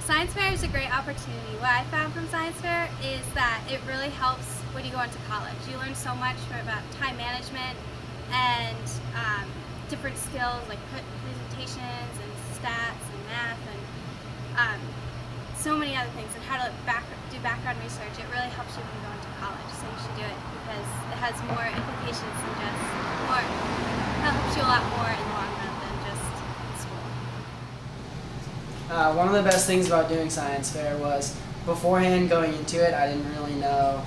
Science fair is a great opportunity. What I found from science fair is that it really helps when you go into college. You learn so much about time management and different skills like presentations and stats and math and so many other things, and how to do background research. It really helps you when you go into college, so you should do it because it has more implications than just more. It helps you a lot more in the long run than just school. One of the best things about doing science fair was beforehand going into it, I didn't really know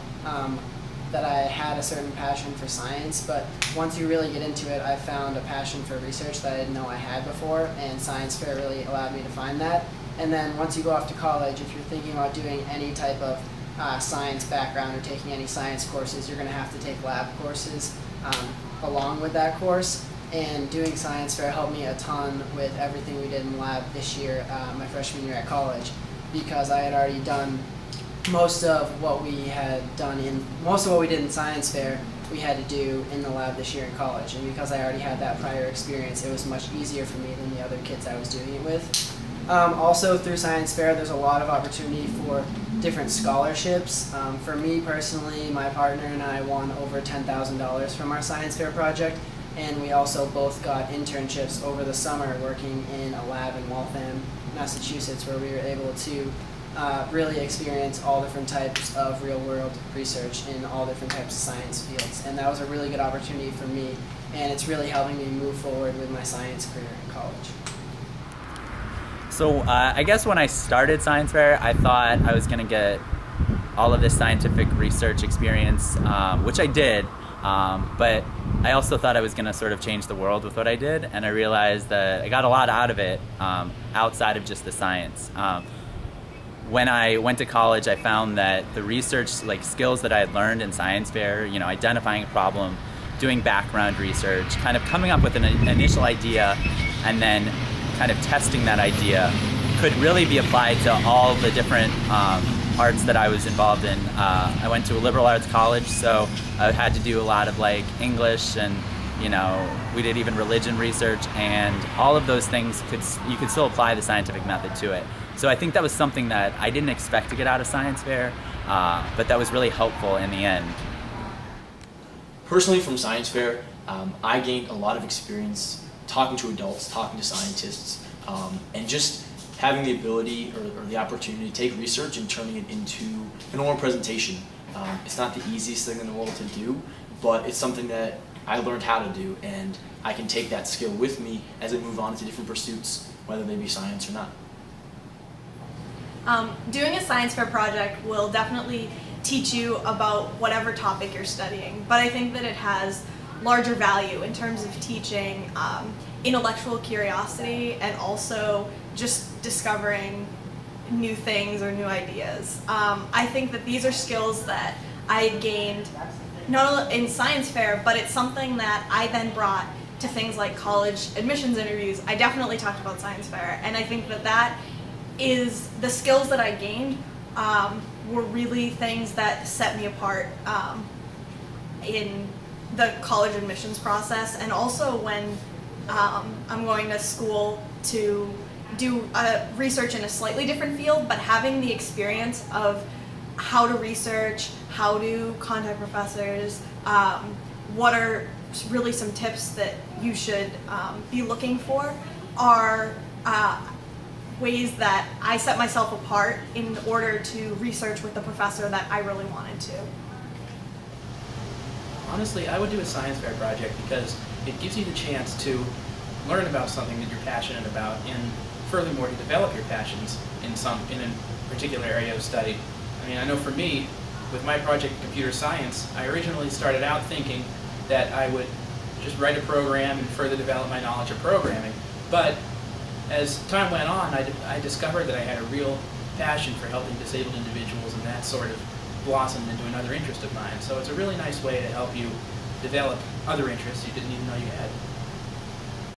that I had a certain passion for science, but once you really get into it, I found a passion for research that I didn't know I had before, and science fair really allowed me to find that. And then once you go off to college, if you're thinking about doing any type of science background or taking any science courses, you're going to have to take lab courses along with that course. And doing science fair helped me a ton with everything we did in lab this year, my freshman year at college, because I had already done most of what we did in science fair we had to do in the lab this year in college. And because I already had that prior experience, it was much easier for me than the other kids I was doing it with. Also through science fair, there's a lot of opportunity for different scholarships. For me personally, my partner and I won over $10,000 from our science fair project, and we also both got internships over the summer working in a lab in Waltham, Massachusetts, where we were able to really experience all different types of real-world research in all different types of science fields. And that was a really good opportunity for me, and it's really helping me move forward with my science career in college. So I guess when I started science fair, I thought I was going to get all of this scientific research experience, which I did, but I also thought I was going to sort of change the world with what I did, and I realized that I got a lot out of it outside of just the science. When I went to college, I found that the research skills that I had learned in science fair, identifying a problem, doing background research, kind of coming up with an initial idea, and then kind of testing that idea could really be applied to all the different arts that I was involved in. I went to a liberal arts college, so I had to do a lot of English, and we did even religion research, and all of those things you could still apply the scientific method to it. So I think that was something that I didn't expect to get out of science fair, but that was really helpful in the end. Personally, from science fair, I gained a lot of experience talking to adults, talking to scientists, and just having the ability or the opportunity to take research and turning it into an oral presentation. It's not the easiest thing in the world to do, but it's something that I learned how to do, and I can take that skill with me as I move on to different pursuits, whether they be science or not. Doing a science fair project will definitely teach you about whatever topic you're studying, but I think that it has larger value in terms of teaching intellectual curiosity and also just discovering new things or new ideas. I think that these are skills that I gained not only in science fair, but it's something that I then brought to things like college admissions interviews. I definitely talked about science fair, and I think that that is the skills that I gained were really things that set me apart in the college admissions process, and also when I'm going to school to do research in a slightly different field, but having the experience of how to research, how to contact professors, what are really some tips that you should be looking for are ways that I set myself apart in order to research with the professor that I really wanted to. Honestly, I would do a science fair project because it gives you the chance to learn about something that you're passionate about, and furthermore to develop your passions in a particular area of study. I mean, I know for me, with my project in computer science, I originally started out thinking that I would just write a program and further develop my knowledge of programming. But as time went on, I discovered that I had a real passion for helping disabled individuals, and that sort of blossomed into another interest of mine. So it's a really nice way to help you develop other interests you didn't even know you had.